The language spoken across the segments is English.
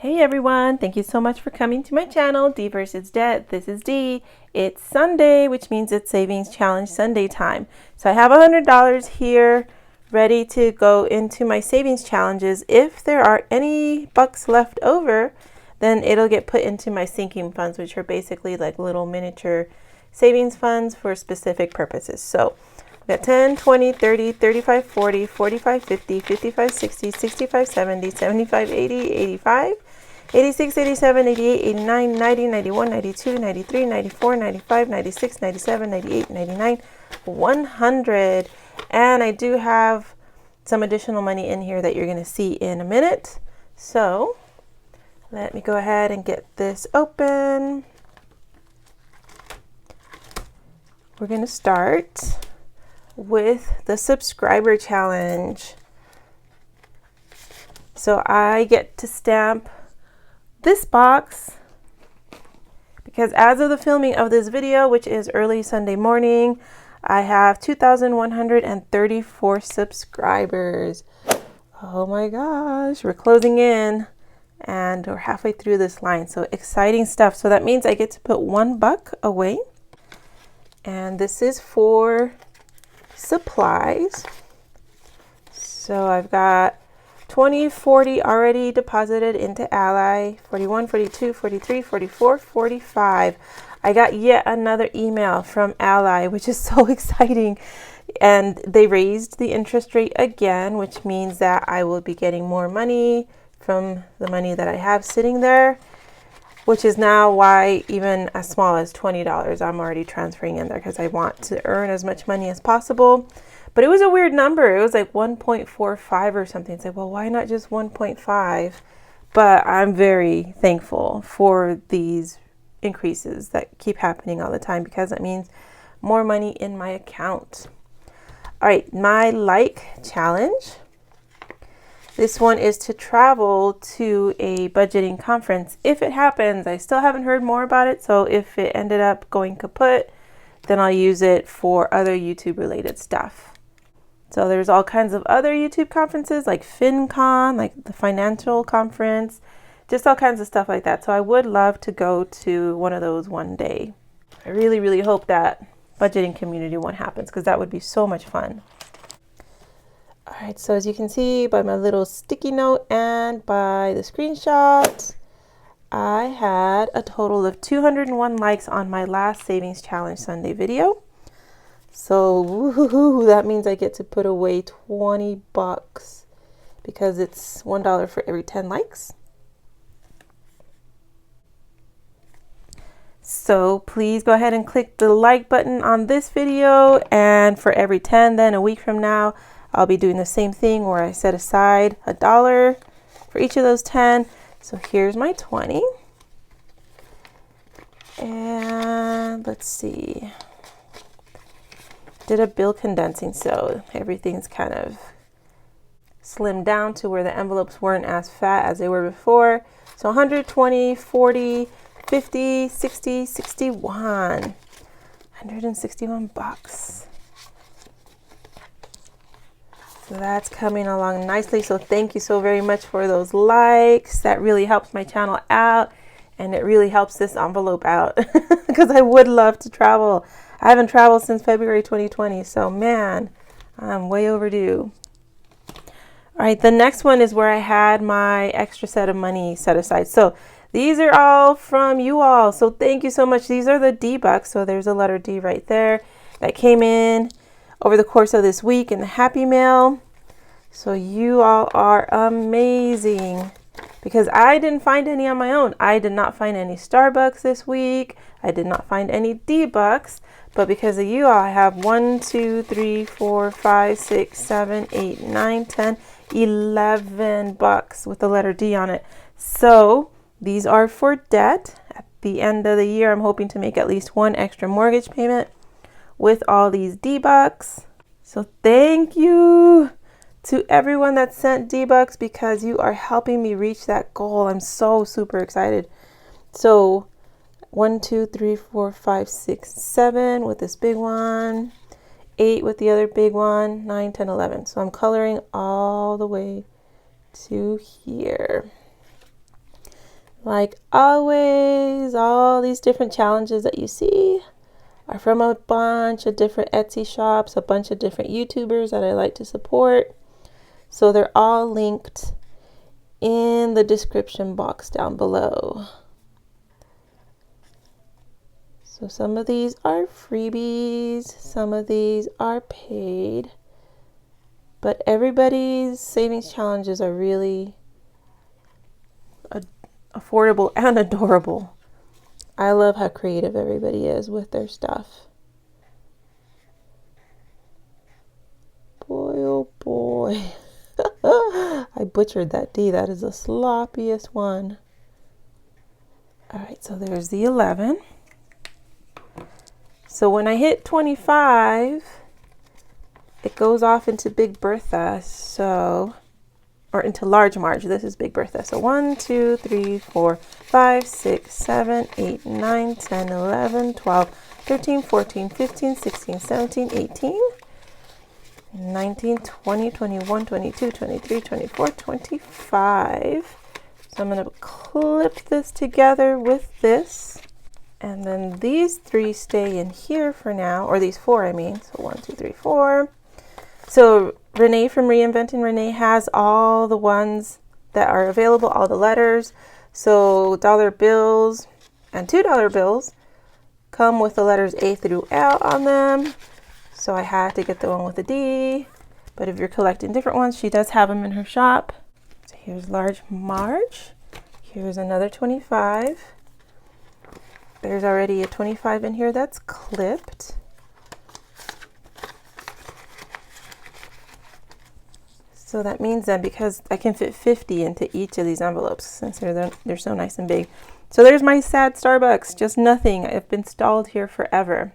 Hey everyone, thank you so much for coming to my channel, D versus Debt. This is D. It's Sunday, which means it's Savings Challenge Sunday time. So I have $100 here ready to go into my savings challenges. If there are any bucks left over, then it'll get put into my sinking funds, which are basically like little miniature savings funds for specific purposes. So we got 10, 20, 30, 35, 40, 45, 50, 55, 60, 65, 70, 75, 80, 85, 86, 87, 88, 89, 90, 91, 92, 93, 94, 95, 96, 97, 98, 99, 100. And I do have some additional money in here that you're going to see in a minute. So let me go ahead and get this open. We're going to start with the subscriber challenge. So I get to stamp this box because as of the filming of this video, which is early Sunday morning, I have 2,134 subscribers. Oh my gosh, we're closing in and we're halfway through this line. So exciting stuff. So that means I get to put $1 away. And this is for supplies. So I've got 20, 40 already deposited into Ally, 41, 42, 43, 44, 45. I got yet another email from Ally, which is so exciting. And they raised the interest rate again, which means that I will be getting more money from the money that I have sitting there, which is now why even as small as $20, I'm already transferring in there because I want to earn as much money as possible. But it was a weird number. It was like 1.45 or something. It's like, well, why not just 1.5? But I'm very thankful for these increases that keep happening all the time because that means more money in my account. All right, my like challenge. This one is to travel to a budgeting conference. If it happens, I still haven't heard more about it. So if it ended up going kaput, then I'll use it for other YouTube related stuff. So there's all kinds of other YouTube conferences like FinCon, like the financial conference, just all kinds of stuff like that. So I would love to go to one of those one day. I really, really hope that budgeting community one happens because that would be so much fun. All right, so as you can see by my little sticky note and by the screenshot, I had a total of 201 likes on my last Savings Challenge Sunday video. So woohoo, that means I get to put away $20 because it's $1 for every 10 likes. So please go ahead and click the like button on this video, and for every 10, then a week from now, I'll be doing the same thing where I set aside $1 for each of those 10. So here's my 20. And let's see. Did a bill condensing, so everything's kind of slimmed down to where the envelopes weren't as fat as they were before. So 120, 40, 50, 60, 61. $161. So that's coming along nicely. So thank you so very much for those likes. That really helps my channel out, and it really helps this envelope out because I would love to travel. I haven't traveled since February 2020, so man, I'm way overdue. All right, the next one is where I had my extra set of money set aside. So these are all from you all, so thank you so much. These are the D bucks, so there's a letter D right there that came in over the course of this week in the Happy Mail. So you all are amazing because I didn't find any on my own. I did not find any Starbucks this week. I did not find any D bucks, but because of you all, I have 1, 2, 3, 4, 5, 6, 7, 8, 9, 10, 11 bucks with the letter D on it. So these are for debt. At the end of the year, I'm hoping to make at least one extra mortgage payment with all these D bucks. So thank you to everyone that sent D bucks because you are helping me reach that goal. I'm so super excited. So 1, 2, 3, 4, 5, 6, 7 with this big one, 8 with the other big one, 9, 10, 11. So I'm coloring all the way to here. Like always, all these different challenges that you see are from a bunch of different Etsy shops, a bunch of different YouTubers that I like to support. So they're all linked in the description box down below. So some of these are freebies, some of these are paid, but everybody's savings challenges are really affordable and adorable. I love how creative everybody is with their stuff. Boy, oh boy. I butchered that D. That is the sloppiest one. All right, so there's the 11. So when I hit 25, it goes off into Big Bertha, or into Large Marge. This is Big Bertha. So 1, 2, 3, 4, 5, 6, 7, 8, 9, 10, 11, 12, 13, 14, 15, 16, 17, 18, 19, 20, 21, 22, 23, 24, 25. So I'm going to clip this together with this. And then these 3 stay in here for now, or these 4, I mean. So 1, 2, 3, 4. So Renee from Reinventing Renee has all the ones that are available, all the letters. So dollar bills and $2 bills come with the letters A through L on them. So I had to get the one with the D. But if you're collecting different ones, she does have them in her shop. So here's Large Marge. Here's another 25. There's already a 25 in here that's clipped. So that means that because I can fit 50 into each of these envelopes since they're so nice and big. So there's my sad Starbucks, just nothing. I've been stalled here forever.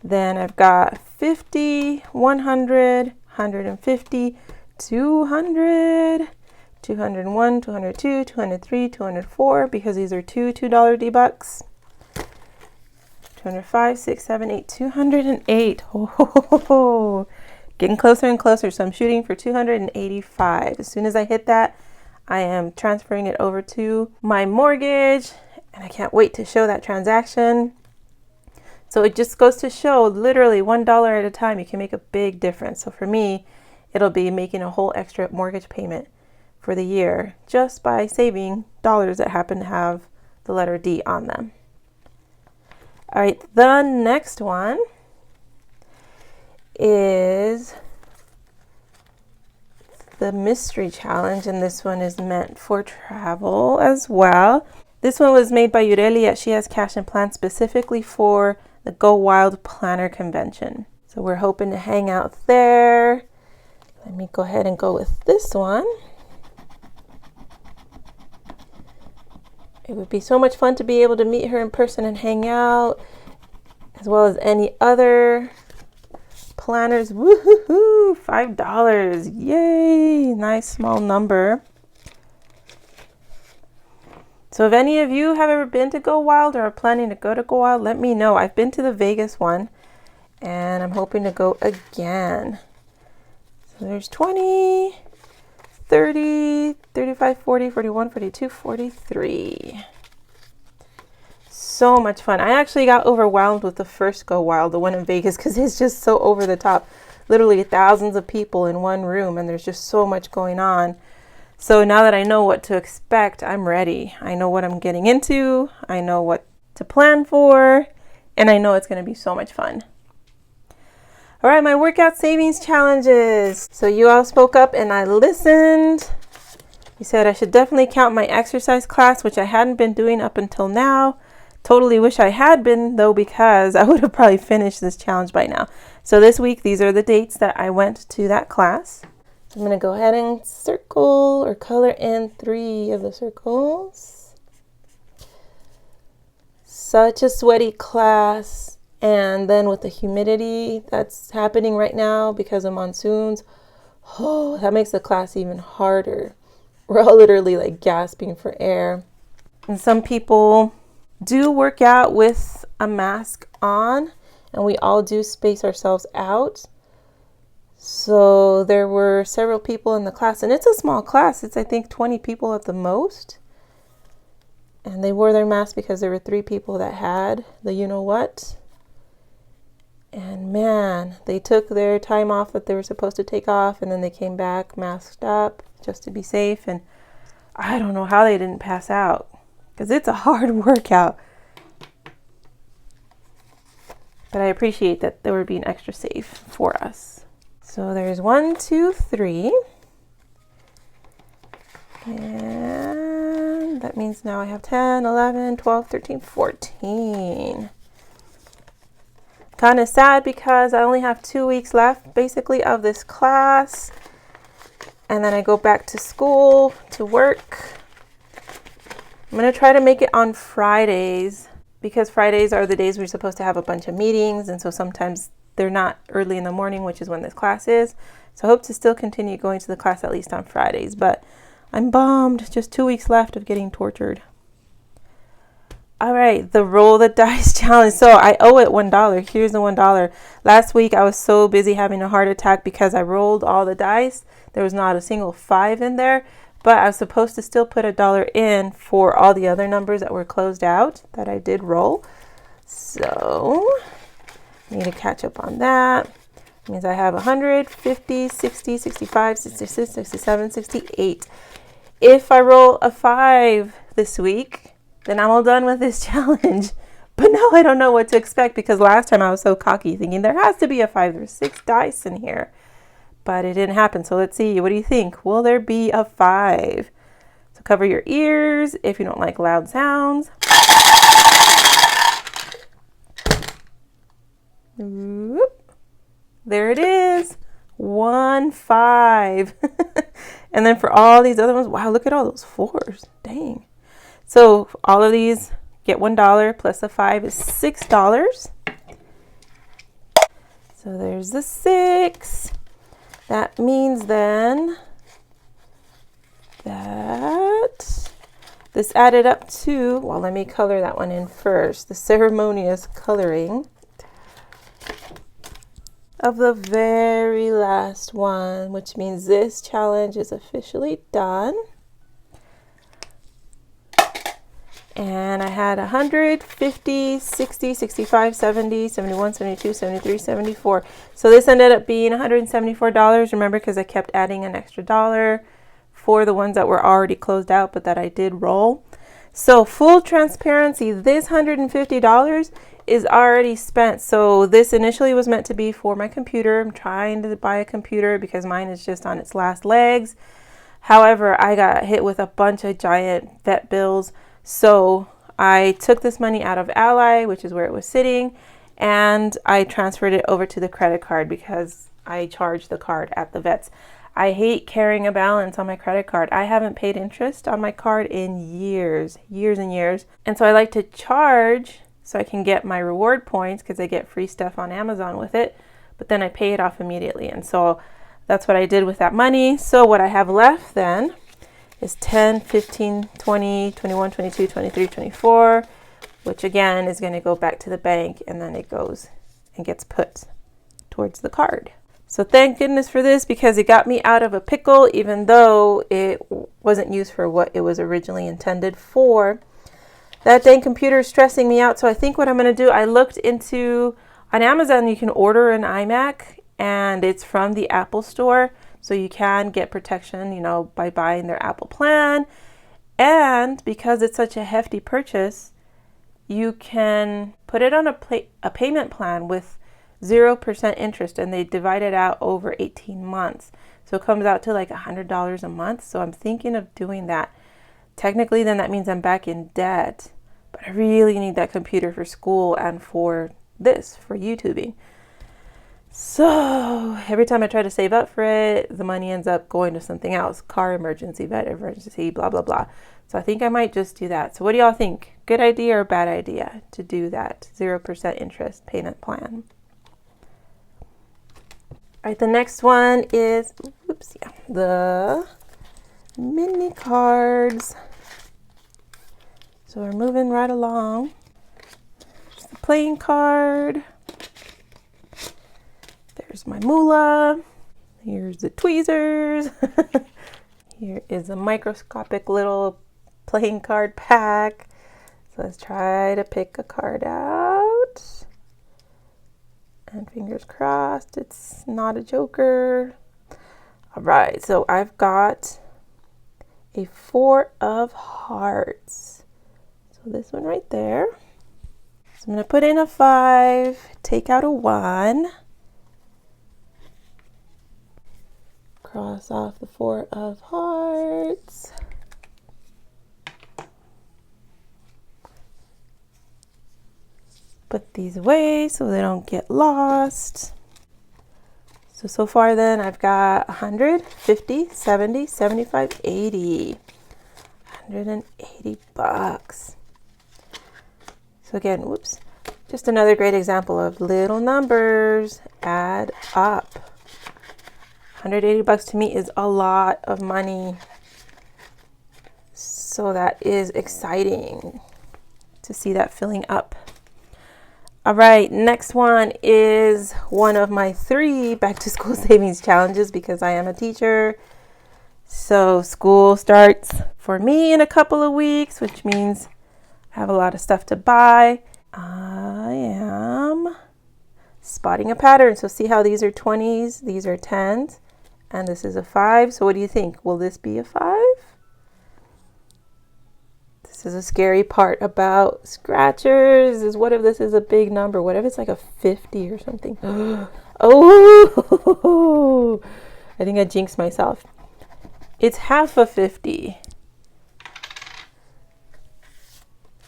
Then I've got 50, 100, 150, 200, 201, 202, 203, 204, because these are two $2 D-Bucks. 205, 6, 7, 8, 208. Oh, getting closer and closer. So I'm shooting for 285. As soon as I hit that, I am transferring it over to my mortgage, and I can't wait to show that transaction. So it just goes to show literally $1 at a time, you can make a big difference. So for me, it'll be making a whole extra mortgage payment for the year just by saving dollars that happen to have the letter D on them. All right, the next one is the mystery challenge, and this one is meant for travel as well. This one was made by Yureli at She Has Cash and Plan specifically for the Go Wild Planner Convention. So we're hoping to hang out there. Let me go ahead and go with this one. It would be so much fun to be able to meet her in person and hang out, as well as any other planners. Woohoo! $5. Yay! Nice small number. So if any of you have ever been to Go Wild or are planning to go to Go Wild, let me know. I've been to the Vegas one, and I'm hoping to go again. So there's 20, 30, 35, 40, 41, 42, 43. So much fun. I actually got overwhelmed with the first Go Wild, the one in Vegas, because it's just so over the top. Literally thousands of people in one room, and there's just so much going on. So now that I know what to expect, I'm ready. I know what I'm getting into. I know what to plan for, and I know it's going to be so much fun. All right, my workout savings challenges. So you all spoke up and I listened. You said I should definitely count my exercise class, which I hadn't been doing up until now. Totally wish I had been, though, because I would have probably finished this challenge by now. So this week, these are the dates that I went to that class. So I'm going to go ahead and circle or color in 3 of the circles. Such a sweaty class. And then with the humidity that's happening right now because of monsoons, oh, that makes the class even harder. We're all literally like gasping for air. And some people do work out with a mask on, and we all do space ourselves out. So there were several people in the class, and it's a small class. It's, I think, 20 people at the most. And they wore their mask because there were 3 people that had the you-know-what. And man, they took their time off that they were supposed to take off, and then they came back masked up just to be safe. And I don't know how they didn't pass out, because it's a hard workout. But I appreciate that they were being extra safe for us. So there's 1, 2, 3. And that means now I have 10, 11, 12, 13, 14. Kind of sad because I only have 2 weeks left basically of this class. And then I go back to school to work. I'm going to try to make it on Fridays, because Fridays are the days we're supposed to have a bunch of meetings. And so sometimes they're not early in the morning, which is when this class is. So I hope to still continue going to the class at least on Fridays. But I'm bummed. Just 2 weeks left of getting tortured. All right, the roll the dice challenge. So I owe it $1. Here's the $1. Last week I was so busy having a heart attack because I rolled all the dice. There was not a single 5 in there, but I was supposed to still put $1 in for all the other numbers that were closed out that I did roll. So I need to catch up on that. It means I have 100, 50, 60, 65, 66, 67, 68. If I roll a 5 this week, then I'm all done with this challenge. But now I don't know what to expect, because last time I was so cocky thinking there has to be a 5. There's 6 dice in here. But it didn't happen. So let's see. What do you think? Will there be a 5? So cover your ears if you don't like loud sounds. Whoop. There it is. 1, 5. And then for all these other ones, wow, look at all those 4s. Dang. So all of these get $1 plus a 5 is $6. So there's the 6. That means then that this added up to, well, let me color that one in first. The ceremonious coloring of the very last one, which means this challenge is officially done. And I had 100, 50, 60, 65, 70, 71, 72, 73, 74. So this ended up being $174, remember, because I kept adding an extra $1 for the ones that were already closed out, but that I did roll. So full transparency, this $150 is already spent. So this initially was meant to be for my computer. I'm trying to buy a computer because mine is just on its last legs. However, I got hit with a bunch of giant vet bills. So I took this money out of Ally, which is where it was sitting, and I transferred it over to the credit card because I charged the card at the vets. I hate carrying a balance on my credit card. I haven't paid interest on my card in years and years. And so I like to charge so I can get my reward points because I get free stuff on Amazon with it, but then I pay it off immediately. And so that's what I did with that money. So what I have left then is 10, 15, 20, 21, 22, 23, 24, which again is going to go back to the bank, and then it goes and gets put towards the card. So thank goodness for this, because it got me out of a pickle, even though it wasn't used for what it was originally intended for. That dang computer is stressing me out. So I think what I'm going to do, I looked into, on Amazon you can order an iMac, and it's from the Apple store. So you can get protection, you know, by buying their Apple plan. And because it's such a hefty purchase, you can put it on a payment plan with 0% interest, and they divide it out over 18 months. So it comes out to like $100 a month. So I'm thinking of doing that. Technically, then that means I'm back in debt, but I really need that computer for school and for this, for YouTubing. So every time I try to save up for it, the money ends up going to something else. Car emergency, vet emergency, blah, blah, blah. So I think I might just do that. So what do y'all think? Good idea or bad idea to do that 0% interest payment plan? All right, the next one is, the mini cards. So we're moving right along. There's the playing card. There's my moolah. Here's the tweezers. Here is a microscopic little playing card pack. So let's try to pick a card out. And fingers crossed it's not a joker. All right, so I've got a 4 of hearts. So this one right there. So I'm going to put in a 5, take out a 1. Cross off the 4 of hearts. Put these away so they don't get lost. So far then I've got 100, 50, 70, 75, 80. 180 bucks. So again, whoops, just another great example of little numbers add up. 180 bucks to me is a lot of money. So that is exciting to see that filling up. All right, next one is one of my 3 back to school savings challenges because I am a teacher. So school starts for me in a couple of weeks, which means I have a lot of stuff to buy. I am spotting a pattern. So see how these are 20s, these are 10s, and this is a 5. So what do you think? Will this be a 5? This is a scary part about scratchers is what if this is a big number? What if it's like a 50 or something? Oh, I think I jinxed myself. It's half a 50.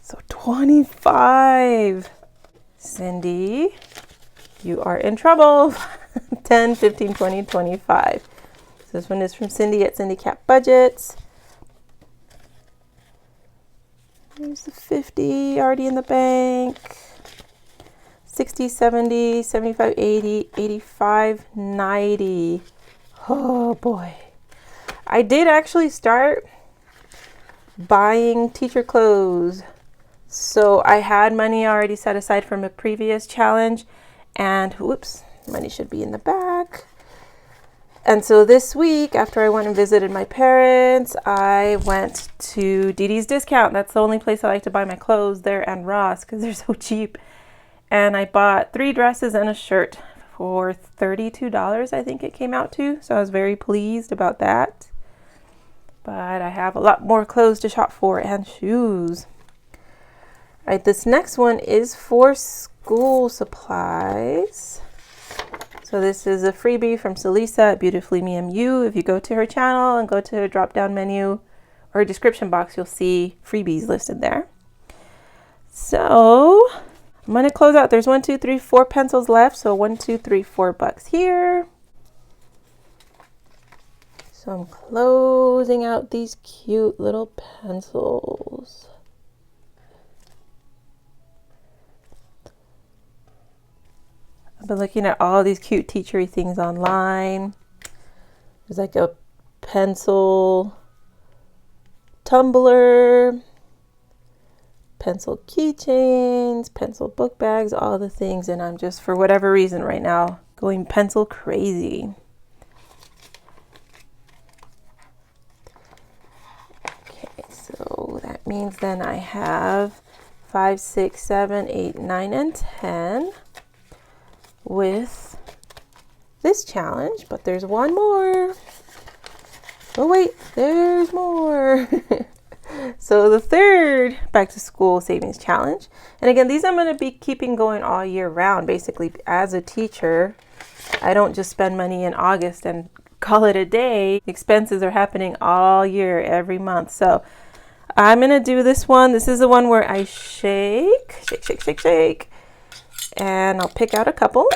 So 25. Cindy, you are in trouble. 10, 15, 20, 25. So this one is from Cindy at Cindy Cap Budgets. Here's the 50 already in the bank. 60, 70, 75, 80, 85, 90. Oh boy. I did actually start buying teacher clothes. So I had money already set aside from a previous challenge and whoops, money should be in the back. And so this week, after I went and visited my parents, I went to Dee Dee's Discount. That's the only place I like to buy my clothes there, and Ross, because they're so cheap. And I bought 3 dresses and a shirt for $32, I think it came out to. So I was very pleased about that. But I have a lot more clothes to shop for and shoes. All right, this next one is for school supplies. So this is a freebie from Celissa at Beautifully Me MU. If you go to her channel and go to her drop down menu or description box, you'll see freebies listed there. So I'm going to close out. There's 1, 2, 3, 4 pencils left. So 1, 2, 3, 4 bucks here. So I'm closing out these cute little pencils. I've been looking at all these cute teachery things online. There's like a pencil tumbler, pencil keychains, pencil book bags, all the things. And I'm just, for whatever reason right now, going pencil crazy. Okay, so that means then I have 5, 6, 7, 8, 9, and 10. With this challenge, but there's one more. Oh wait, there's more. So the 3rd back to school savings challenge, and again these I'm going to be keeping going all year round. Basically, as a teacher, I don't just spend money in August and call it a day. Expenses are happening all year, every month. So I'm going to do this one. This is the one where I shake, and I'll pick out a couple.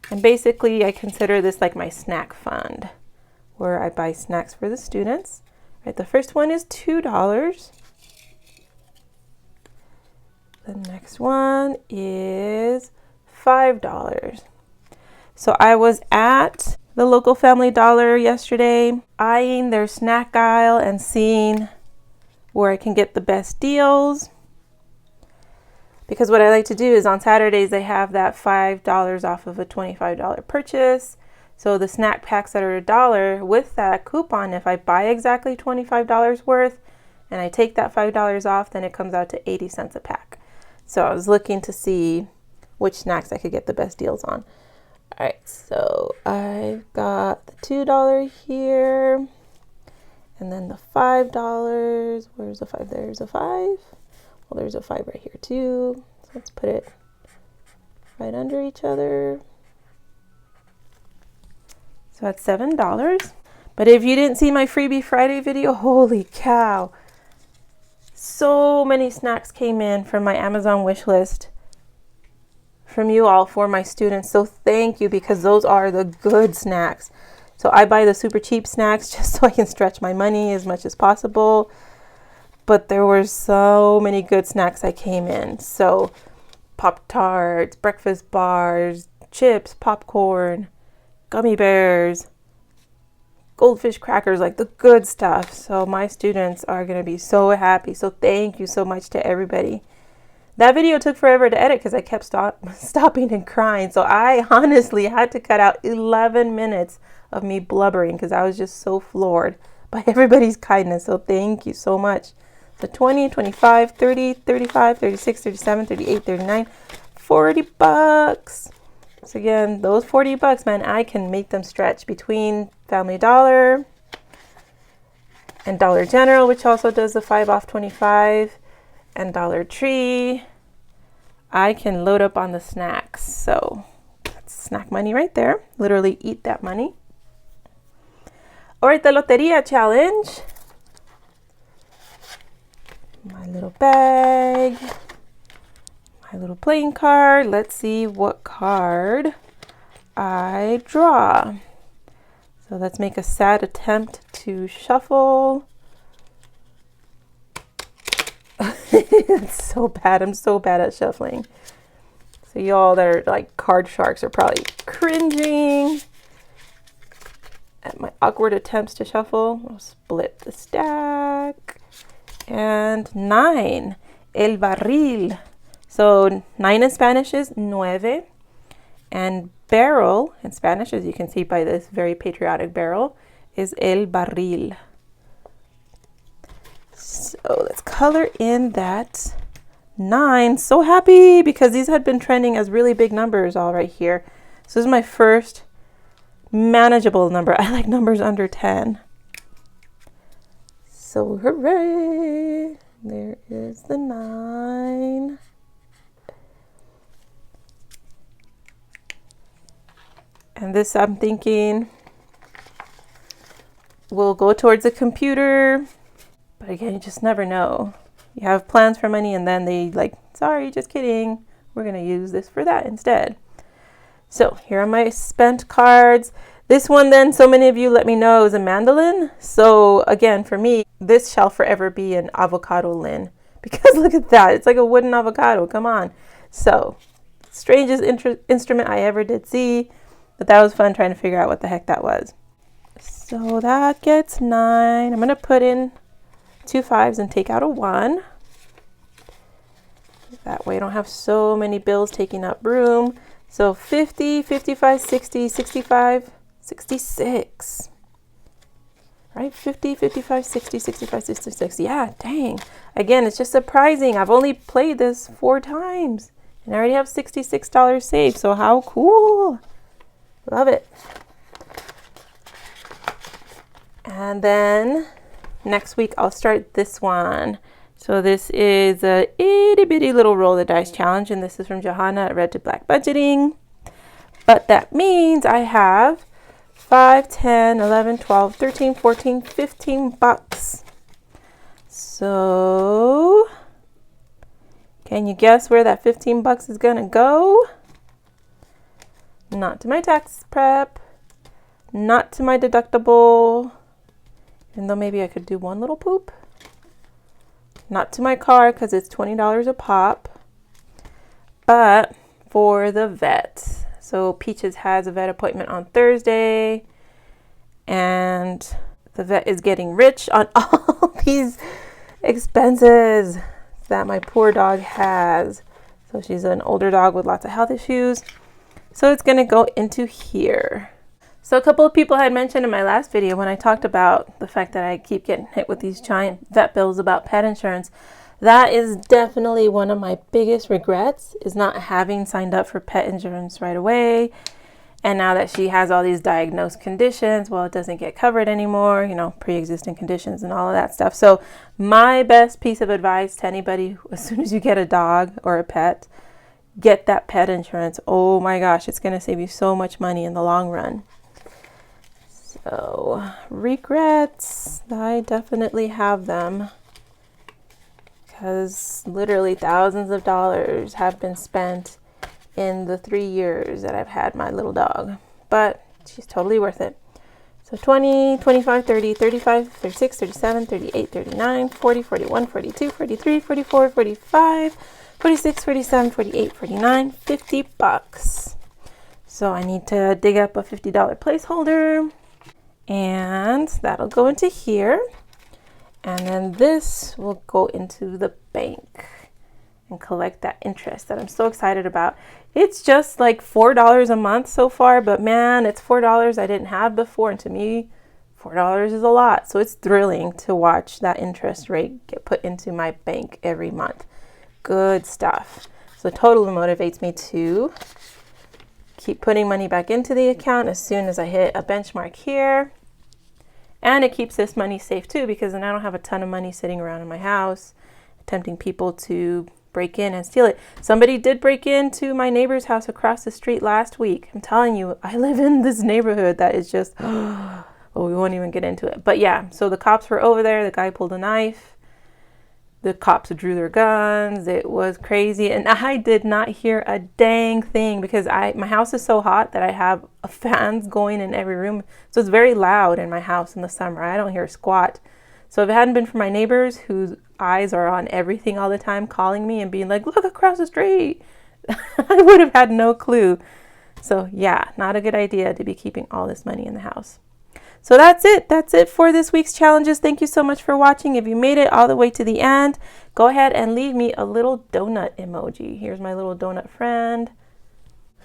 And basically I consider this like my snack fund where I buy snacks for the students. Right, the first one is $2. The next one is $5. So I was at the local Family Dollar yesterday, eyeing their snack aisle and seeing where I can get the best deals. Because what I like to do is on Saturdays, they have that $5 off of a $25 purchase. So the snack packs that are $1 with that coupon, if I buy exactly $25 worth and I take that $5 off, then it comes out to 80 cents a pack. So I was looking to see which snacks I could get the best deals on. All right, so I've got the $2 here, and then the $5. Where's the 5? There's a 5. Well, there's a 5 right here too. So let's put it right under each other. So that's $7. But if you didn't see my Freebie Friday video, holy cow. So many snacks came in from my Amazon wish list from you all for my students. So thank you, because those are the good snacks. So I buy the super cheap snacks just so I can stretch my money as much as possible. But there were so many good snacks that came in. So Pop-Tarts, breakfast bars, chips, popcorn, gummy bears, goldfish crackers, like the good stuff. So my students are going to be so happy. So thank you so much to everybody. That video took forever to edit because I kept stopping and crying. So I honestly had to cut out 11 minutes of me blubbering because I was just so floored by everybody's kindness. So thank you so much. So 20, 25, 30, 35, 36, 37, 38, 39, 40 bucks. So again, those 40 bucks, man, I can make them stretch between Family Dollar and Dollar General, which also does the 5 off 25, and Dollar Tree. I can load up on the snacks. So that's snack money right there. Literally eat that money. All right, the Loteria challenge. My little bag. My little playing card. Let's see what card I draw. So let's make a sad attempt to shuffle. It's so bad. I'm so bad at shuffling. So y'all that are like card sharks are probably cringing at my awkward attempts to shuffle. I'll split the stack. And 9, el barril. So 9 in Spanish is nueve, and barrel in Spanish, as you can see by this very patriotic barrel, is el barril. So let's color in that 9. So happy because these had been trending as really big numbers all right here. So this is my first manageable number. I like numbers under 10. So hooray! There is the 9. And this, I'm thinking, will go towards the computer. But again, you just never know. You have plans for money and then they like, sorry, just kidding. We're going to use this for that instead. So here are my spent cards. This one then, so many of you let me know, is a mandolin. So again, for me, this shall forever be an avocado lin. Because look at that. It's like a wooden avocado. Come on. So strangest instrument I ever did see. But that was fun trying to figure out what the heck that was. So that gets 9. I'm going to put in 2 5s and take out a 1. That way I don't have so many bills taking up room. So 50, 55, 60, 65, 66. Right? 50, 55, 60, 65, 66. Yeah, dang. Again, it's just surprising. I've only played this 4 times. And I already have $66 saved. So how cool. Love it. And then next week I'll start this one. So this is a itty bitty little roll the dice challenge, and this is from Johanna at Red to Black Budgeting. But that means I have 5, 10, 11, 12, 13, 14, 15 bucks. So can you guess where that 15 bucks is gonna go? Not to my tax prep, not to my deductible, even though maybe I could do one little poop. Not to my car because it's $20 a pop, but for the vet. So Peaches has a vet appointment on Thursday, and the vet is getting rich on all these expenses that my poor dog has. So she's an older dog with lots of health issues. So it's going to go into here. So a couple of people had mentioned in my last video when I talked about the fact that I keep getting hit with these giant vet bills about pet insurance. That is definitely one of my biggest regrets, is not having signed up for pet insurance right away. And now that she has all these diagnosed conditions, well, it doesn't get covered anymore, you know, pre-existing conditions and all of that stuff. So my best piece of advice to anybody, as soon as you get a dog or a pet, get that pet insurance. Oh my gosh, it's going to save you so much money in the long run. So regrets, I definitely have them, because literally thousands of dollars have been spent in the 3 years that I've had my little dog, but she's totally worth it. So 20, 25, 30, 35, 36, 37, 38, 39, 40, 41, 42, 43, 44, 45, 46, 47, 48, 49, $50. So I need to dig up a $50 placeholder, and that'll go into here. And then this will go into the bank and collect that interest that I'm so excited about. It's just like $4 a month so far, but man, it's $4 I didn't have before. And to me, $4 is a lot. So it's thrilling to watch that interest rate get put into my bank every month. Good stuff. So it totally motivates me to keep putting money back into the account as soon as I hit a benchmark here. And it keeps this money safe too, because then I don't have a ton of money sitting around in my house, tempting people to break in and steal it. Somebody did break into my neighbor's house across the street last week. I'm telling you, I live in this neighborhood that is just, oh, we won't even get into it. But yeah, so the cops were over there. The guy pulled a knife. The cops drew their guns. It was crazy. And I did not hear a dang thing, because my house is so hot that I have fans going in every room. So it's very loud in my house in the summer. I don't hear squat. So if it hadn't been for my neighbors whose eyes are on everything all the time, calling me and being like, look across the street, I would have had no clue. So yeah, not a good idea to be keeping all this money in the house. So that's it. That's it for this week's challenges. Thank you so much for watching. If you made it all the way to the end, go ahead and leave me a little donut emoji. Here's my little donut friend.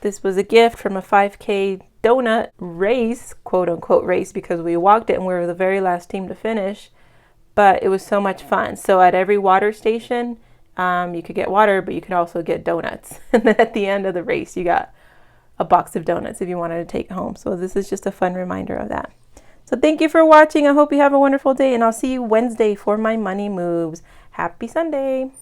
This was a gift from a 5K donut race, quote unquote race, because we walked it and we were the very last team to finish. But it was so much fun. So at every water station, you could get water, but you could also get donuts. And then at the end of the race, you got a box of donuts if you wanted to take home. So this is just a fun reminder of that. So thank you for watching. I hope you have a wonderful day, and I'll see you Wednesday for my money moves. Happy Sunday.